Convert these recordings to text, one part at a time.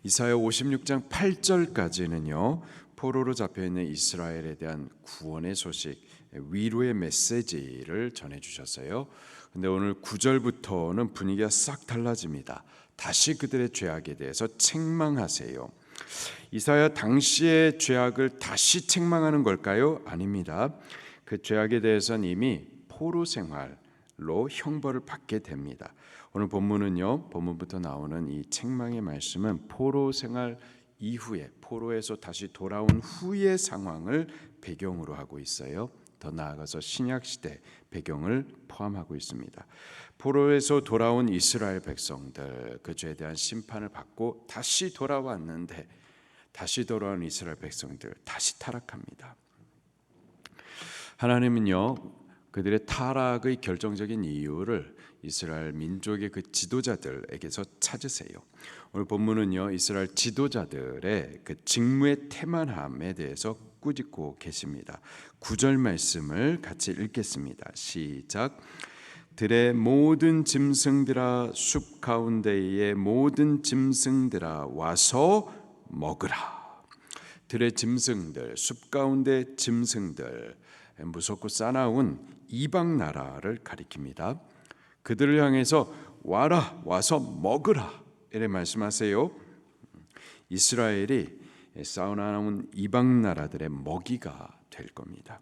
이사야 56장 8절까지는요 포로로 잡혀있는 이스라엘에 대한 구원의 소식, 위로의 메시지를 전해주셨어요. 근데 오늘 9절부터는 분위기가 싹 달라집니다. 다시 그들의 죄악에 대해서 책망하세요. 이사야 당시의 죄악을 다시 책망하는 걸까요? 아닙니다. 그 죄악에 대해서는 이미 포로 생활로 형벌을 받게 됩니다. 오늘 본문은요, 본문부터 나오는 이 책망의 말씀은 포로 생활 이후에, 포로에서 다시 돌아온 후의 상황을 배경으로 하고 있어요. 더 나아가서 신약 시대 배경을 포함하고 있습니다. 포로에서 돌아온 이스라엘 백성들, 그 죄에 대한 심판을 받고 다시 돌아왔는데, 다시 돌아온 이스라엘 백성들 다시 타락합니다. 하나님은요, 그들의 타락의 결정적인 이유를 이스라엘 민족의 그 지도자들에게서 찾으세요. 오늘 본문은요, 이스라엘 지도자들의 그 직무의 태만함에 대해서 꾸짖고 계십니다. 9절 말씀을 같이 읽겠습니다. 시작. 들의 모든 짐승들아, 숲 가운데의 모든 짐승들아, 와서 먹으라. 들의 짐승들, 숲 가운데 짐승들, 무섭고 싸나운 이방 나라를 가리킵니다. 그들을 향해서 와라, 와서 먹으라 이렇게 말씀하세요. 이스라엘이 싸우나온 이방 나라들의 먹이가 될 겁니다.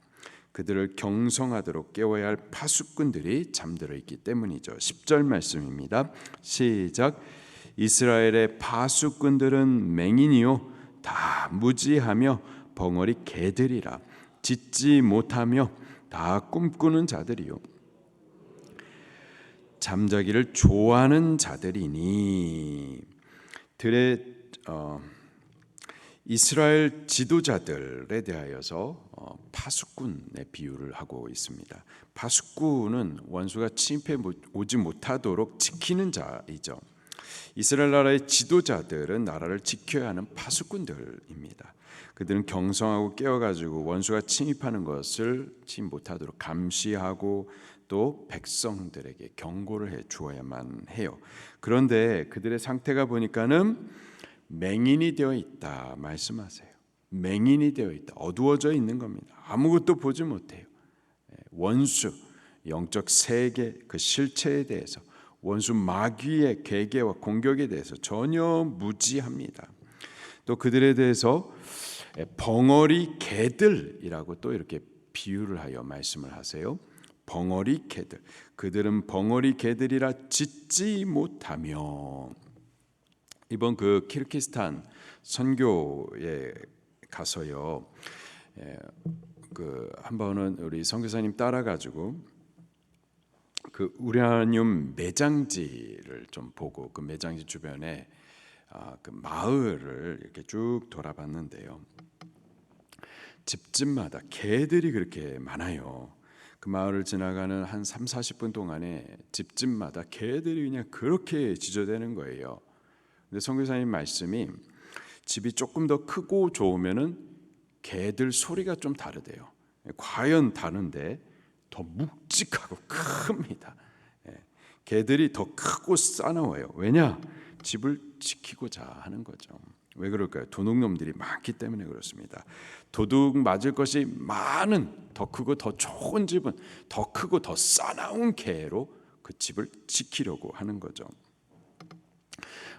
그들을 경성하도록 깨워야 할 파수꾼들이 잠들어 있기 때문이죠. 10절 말씀입니다. 시작. 이스라엘의 파수꾼들은 맹인이요 다 무지하며 벙어리 개들이라. 짖지 못하며 다 꿈꾸는 자들이요 잠자기를 좋아하는 자들이니. 들의 이스라엘 지도자들에 대하여서 파수꾼의 비유를 하고 있습니다. 파수꾼은 원수가 침입해 오지 못하도록 지키는 자이죠. 이스라엘 나라의 지도자들은 나라를 지켜야 하는 파수꾼들입니다. 그들은 경성하고 깨워가지고 원수가 침입하는 것을 침입 못하도록 감시하고 또 백성들에게 경고를 해 주어야만 해요. 그런데 그들의 상태가 보니까는 맹인이 되어 있다 말씀하세요. 맹인이 되어 있다, 어두워져 있는 겁니다. 아무것도 보지 못해요. 원수, 영적 세계 그 실체에 대해서, 원수 마귀의 계계와 공격에 대해서 전혀 무지합니다. 또 그들에 대해서 벙어리 개들이라고 또 이렇게 비유를 하여 말씀을 하세요. 벙어리 개들, 그들은 벙어리 개들이라 짖지 못하며. 이번 그 키르기스탄 선교에 가서요, 그 한 번은 우리 선교사님 따라가지고 그 우라늄 매장지를 좀 보고, 그 매장지 주변에 그 마을을 이렇게 쭉 돌아봤는데요, 집집마다 개들이 그렇게 많아요. 그 마을을 지나가는 한 30-40분 동안에 집집마다 개들이 그냥 그렇게 지저대는 거예요. 근데 선교사님 말씀이 집이 조금 더 크고 좋으면은 개들 소리가 좀 다르대요. 과연 다른데 더 묵직하고 큽니다. 개들이 더 크고 싸나워요. 왜냐? 집을 지키고자 하는 거죠. 왜 그럴까요? 도둑놈들이 많기 때문에 그렇습니다. 도둑 맞을 것이 많은, 더 크고 더 좋은 집은 더 크고 더 싸나운 개로 그 집을 지키려고 하는 거죠.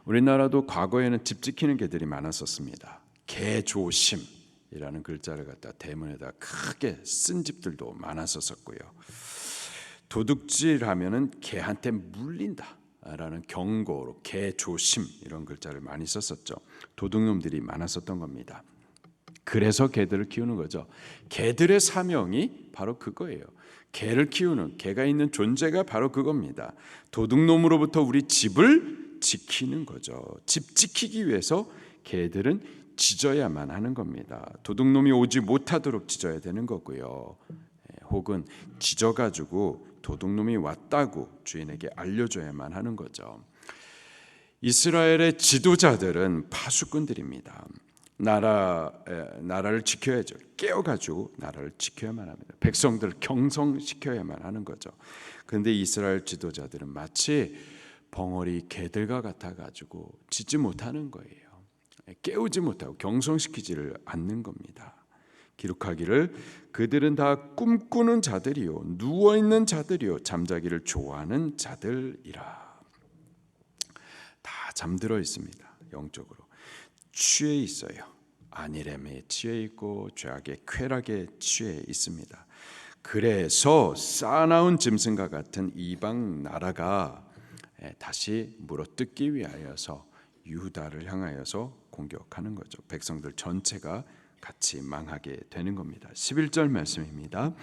우리나라도 과거에는 집 지키는 개들이 많았었습니다. 개조심이라는 글자를 갖다 대문에다 크게 쓴 집들도 많았었고요. 도둑질하면은 개한테 물린다라는 경고로 개조심 이런 글자를 많이 썼었죠. 도둑놈들이 많았었던 겁니다. 그래서 개들을 키우는 거죠. 개들의 사명이 바로 그거예요. 개를 키우는, 개가 있는 존재가 바로 그겁니다. 도둑놈으로부터 우리 집을 지키는 거죠. 집 지키기 위해서 개들은 짖어야만 하는 겁니다. 도둑놈이 오지 못하도록 짖어야 되는 거고요. 혹은 짖어가지고 도둑놈이 왔다고 주인에게 알려줘야만 하는 거죠. 이스라엘의 지도자들은 파수꾼들입니다. 나라를 지켜야죠. 깨워가지고 나라를 지켜야만 합니다. 백성들을 경성시켜야만 하는 거죠. 그런데 이스라엘 지도자들은 마치 벙어리 개들과 같아가지고 짖지 못하는 거예요. 깨우지 못하고 경성시키지를 않는 겁니다. 기록하기를 그들은 다 꿈꾸는 자들이요 누워있는 자들이요 잠자기를 좋아하는 자들이라. 다 잠들어 있습니다. 영적으로 취해 있어요. 안일함에 취해 있고 죄악의 쾌락에 취해 있습니다. 그래서 쌓아나온 짐승과 같은 이방 나라가 다시 물어뜯기 위하여서 유다를 향하여서 공격하는 거죠. 백성들 전체가 같이 망하게 되는 겁니다. 11절 말씀입니다.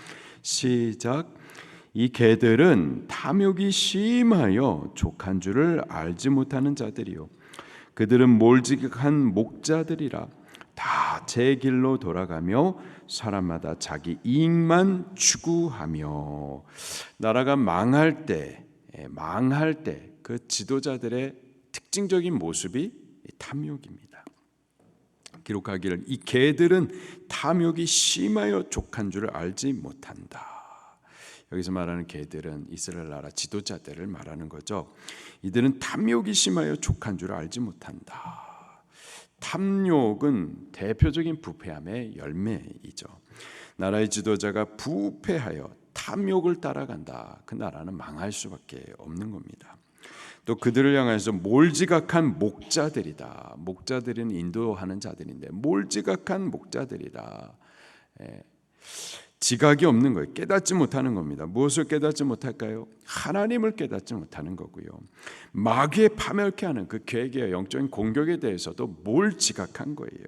시작. 이 개들은 탐욕이 심하여 족한 줄을 알지 못하는 자들이요 그들은 몰직한 목자들이라 다 제 길로 돌아가며 사람마다 자기 이익만 추구하며. 나라가 망할 때 그 지도자들의 특징적인 모습이 탐욕입니다. 기록하기를 이 개들은 탐욕이 심하여 족한 줄을 알지 못한다. 여기서 말하는 개들은 이스라엘 나라 지도자들을 말하는 거죠. 이들은 탐욕이 심하여 족한 줄을 알지 못한다. 탐욕은 대표적인 부패함의 열매이죠. 나라의 지도자가 부패하여 탐욕을 따라간다. 그 나라는 망할 수밖에 없는 겁니다. 또 그들을 향해서 몰지각한 목자들이다. 목자들은 인도하는 자들인데 몰지각한 목자들이다. 지각이 없는 거예요. 깨닫지 못하는 겁니다. 무엇을 깨닫지 못할까요? 하나님을 깨닫지 못하는 거고요. 마귀의 파멸케 하는 그 계획의 영적인 공격에 대해서도 뭘 지각한 거예요.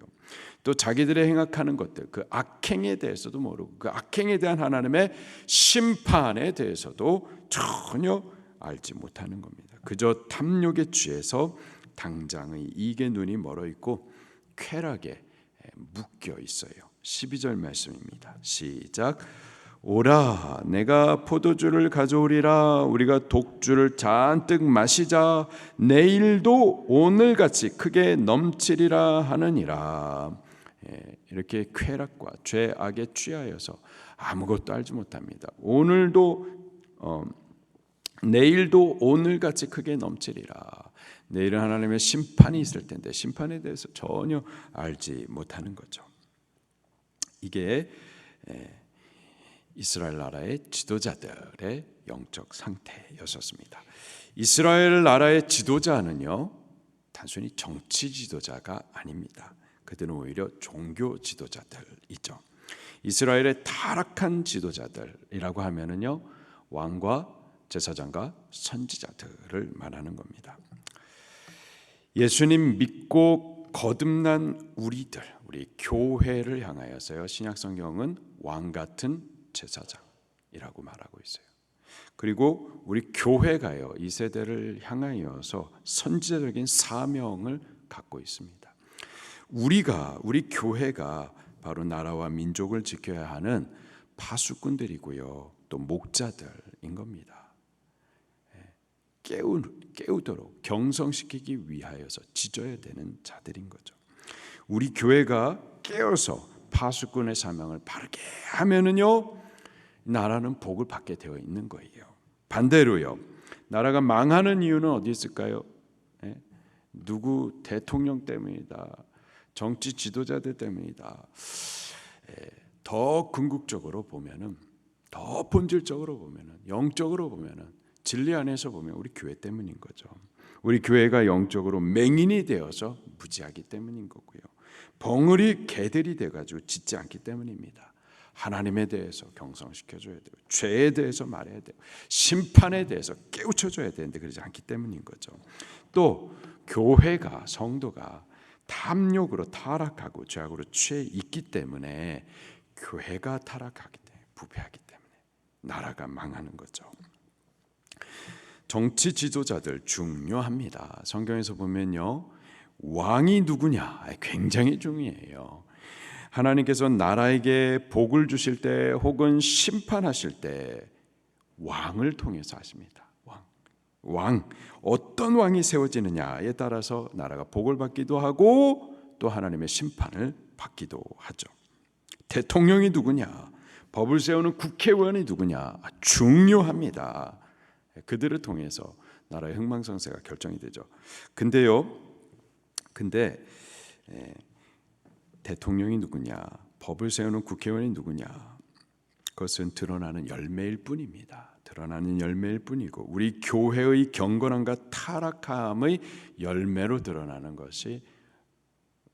또 자기들의 행악하는 것들, 그 악행에 대해서도 모르고 그 악행에 대한 하나님의 심판에 대해서도 전혀 알지 못하는 겁니다. 그저 탐욕에 취해서 당장의 이익에 눈이 멀어 있고 쾌락에 묶여 있어요. 12절 말씀입니다. 시작. 오라 내가 포도주를 가져오리라. 우리가 독주를 잔뜩 마시자. 내일도 오늘같이 크게 넘치리라 하느니라. 이렇게 쾌락과 죄악에 취하여서 아무것도 알지 못합니다. 내일도 오늘같이 크게 넘치리라. 내일은 하나님의 심판이 있을 텐데 심판에 대해서 전혀 알지 못하는 거죠. 이게 이스라엘 나라의 지도자들의 영적 상태였었습니다. 이스라엘 나라의 지도자는요 단순히 정치 지도자가 아닙니다. 그들은 오히려 종교 지도자들이죠. 이스라엘의 타락한 지도자들이라고 하면은요 왕과 제사장과 선지자들을 말하는 겁니다. 예수님 믿고 거듭난 우리 교회를 향하여서요 신약 성경은 왕 같은 제사장이라고 말하고 있어요. 그리고 우리 교회가요 이 세대를 향하여서 선지자적인 사명을 갖고 있습니다. 우리 교회가 바로 나라와 민족을 지켜야 하는 파수꾼들이고요 또 목자들인 겁니다. 깨우도록 경성시키기 위하여서 지져야 되는 자들인 거죠. 우리 교회가 깨어서 파수꾼의 사명을 바르게 하면은요 나라는 복을 받게 되어 있는 거예요. 반대로요 나라가 망하는 이유는 어디 있을까요? 누구 대통령 때문이다. 정치 지도자들 때문이다. 더 궁극적으로 보면은 더 본질적으로 보면은 영적으로 보면은 진리 안에서 보면 우리 교회 때문인 거죠. 우리 교회가 영적으로 맹인이 되어서 무지하기 때문인 거고요. 벙어리 개들이 돼가지고 짖지 않기 때문입니다. 하나님에 대해서 경성시켜줘야 돼요. 죄에 대해서 말해야 돼요. 심판에 대해서 깨우쳐줘야 되는데 그러지 않기 때문인 거죠. 또 교회가 성도가 탐욕으로 타락하고 죄악으로 취해 있기 때문에 교회가 타락하기 때문에 부패하기 때문에 나라가 망하는 거죠. 정치 지도자들 중요합니다. 성경에서 보면요 왕이 누구냐 굉장히 중요해요. 하나님께서 나라에게 복을 주실 때 혹은 심판하실 때 왕을 통해서 하십니다. 왕 어떤 왕이 세워지느냐에 따라서 나라가 복을 받기도 하고 또 하나님의 심판을 받기도 하죠. 대통령이 누구냐 법을 세우는 국회의원이 누구냐 중요합니다. 그들을 통해서 나라의 흥망성쇠가 결정이 되죠. 근데 대통령이 누구냐, 법을 세우는 국회의원이 누구냐, 그것은 드러나는 열매일 뿐입니다. 드러나는 열매일 뿐이고 우리 교회의 경건함과 타락함의 열매로 드러나는 것이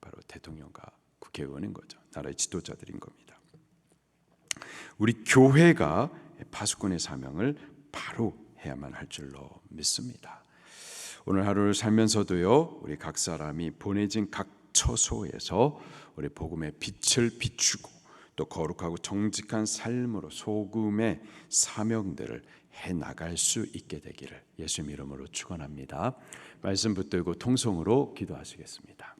바로 대통령과 국회의원인 거죠. 나라의 지도자들인 겁니다. 우리 교회가 파수꾼의 사명을 바로 해야만 할 줄로 믿습니다. 오늘 하루를 살면서도요, 우리 각 사람이 보내진 각 처소에서 우리 복음의 빛을 비추고 또 거룩하고 정직한 삶으로 소금의 사명들을 해 나갈 수 있게 되기를 예수님 이름으로 축원합니다. 말씀 붙들고 통성으로 기도하시겠습니다.